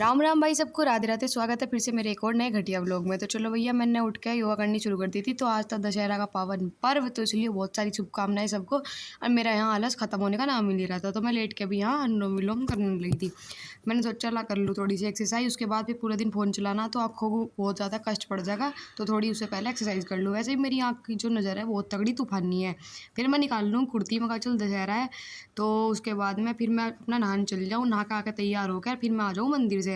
राम राम भाई सबको, राधे राधे। स्वागत है फिर से मेरे एक और नए घटिया व्लॉग में। तो चलो भैया, मैंने उठ के योगा करनी शुरू कर दी थी। तो आज था दशहरा का पावन पर्व, तो इसलिए बहुत सारी शुभकामनाएं सबको। और मेरा यहाँ आलस खत्म होने का नाम ही नहीं रहा था, तो मैं लेट के भी यहाँ अनुलोम विलोम करने लगी थी। मैंने सोचा ला कर लूँ थोड़ी सी एक्सरसाइज, उसके बाद फिर पूरे दिन फ़ोन चलाना तो आँखों को बहुत ज़्यादा कष्ट पड़ जाएगा, तो थोड़ी उससे पहले एक्सरसाइज कर लूँ। वैसे ही मेरी आँख की जो नज़र है बहुत तगड़ी तूफानी है। फिर मैं निकाल लूँ कुर्ती, में कहा चल दशहरा है, तो उसके बाद में फिर मैं अपना नहाने चल जाऊँ, नहा के आकर तैयार होकर फिर मैं आ जाऊँ मंदिर से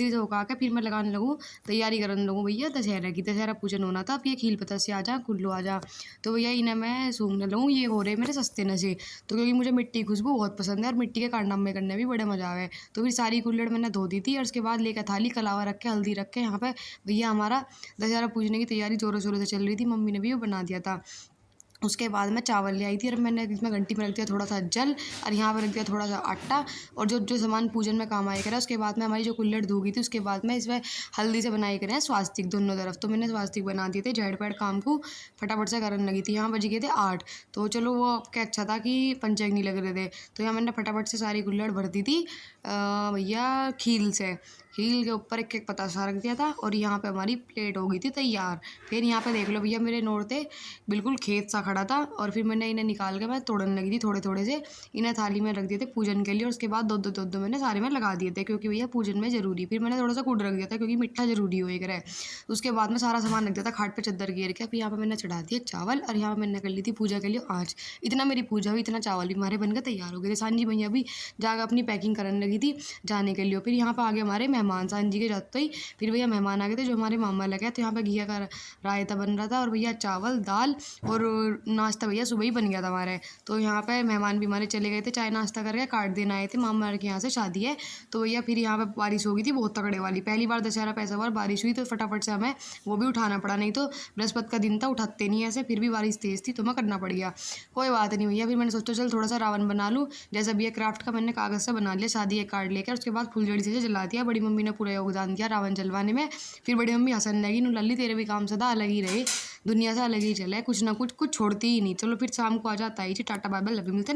होकर आकर फिर मैं लगाने लगूँ, तैयारी करने लगूँ भैया दशहरा की। दशहरा पूजन होना था, अब ये खील पता से आ जा, कुल्लू आ जा। तो भैया इन्हें मैं सूंघने लगूँ, ये हो रहे मेरे सस्ते नशे। तो क्योंकि मुझे मिट्टी की खुशबू बहुत पसंद है और मिट्टी के कारनामे करने भी बड़े मजा आवे। तो फिर सारी कुल्हड़ मैंने धो दी थी और उसके बाद लेकर थाली कलावा रख के, हल्दी रख के, यहाँ पे भैया हमारा दशहरा पूजने की तैयारी जोरों शोरों से चल रही थी। मम्मी ने भी वो बना दिया था। उसके बाद मैं चावल ले आई थी और मैंने इसमें घंटी में रख दिया थोड़ा सा जल, और यहाँ पर रख दिया थोड़ा सा आटा, और जो जो सामान पूजन में काम आया करा। उसके बाद में हमारी जो कुल्हड़ धो गई थी, उसके बाद में इसमें हल्दी से बनाए करे हैं स्वास्तिक दोनों तरफ। तो मैंने स्वास्तिक बना दिए थे, झटपट काम को फटाफट से करने लगी थी। यहाँ बज गए थे 8। तो चलो वो क्या अच्छा था कि पंचेक नहीं लग रहे थे। तो यहाँ मैंने फटाफट से सारी कुल्हड़ भर दी थी भैया खील से। खील के ऊपर एक एक पतासा रख दिया था और यहाँ पे हमारी प्लेट हो गई थी तैयार। फिर यहाँ पे देख लो भैया, मेरे नौरते बिल्कुल खेत सा खड़ा था, और फिर मैंने इन्हें निकाल के मैं तोड़ने लगी थी थोड़े थोड़े से। इन्हें थाली में रख दिए थे पूजन के लिए, और उसके बाद दो मैंने सारे में लगा दिए थे, क्योंकि भैया पूजन में ज़रूरी। फिर मैंने थोड़ा सा गुड़ रख दिया था, क्योंकि मिठा ज़रूरी हो एक रहा है। उसके बाद में सारा सामान रख दिया था खाट पे चद्दर घेर के। फिर यहाँ पे मैंने चढ़ा दिया चावल, और यहाँ पे मैंने कर ली थी पूजा के लिए आँच। इतना मेरी पूजा हुई, इतना चावल भी हमारे बनकर तैयार हो गए थे। सांझी भैया भी जाकर अपनी पैकिंग करने लगी थी जाने के लिए। फिर यहाँ पर आगे हमारे मेहमान, सांझी के जाते ही फिर भैया मेहमान आ गए थे जो हमारे मामा लगे। तो यहाँ पे घिया का रायता बन रहा था, और भैया चावल दाल और नाश्ता भैया सुबह ही बन गया था हमारे। तो यहाँ पे मेहमान भी हमारे चले गए थे, चाय नाश्ता करके कार्ड देना आए थे, मामा के यहाँ से शादी है। तो भैया फिर यहाँ पे बारिश हो गई थी बहुत तगड़े वाली, पहली बार दशहरा पैसा बार बारिश हुई, तो फटाफट से हमें वो भी उठाना पड़ा। नहीं तो बृहस्पति का दिन था, उठाते नहीं ऐसे, फिर भी बारिश तेज़ थी तो मैं करना पड़ गया। कोई बात नहीं भैया, फिर मैंने सोचा चल थोड़ा सा रावण बना लूँ। जैसा भैया क्राफ्ट का मैंने कागज़ से बना लिया, शादी एक कार्ड लेकर, उसके बाद फुलझड़ी से जला दिया। बड़ी मम्मी ने पूरा योगदान दिया रावण जलवाने में। फिर बड़ी मम्मी हंसने लगी, नु लल्ली तेरे भी काम सदा अलग ही रहे, दुनिया से अलग ही चले, कुछ ना कुछ छोड़ती ही नहीं। चलो फिर शाम को आ जाता है जी, tata bye bye, love you, मिलते हैं।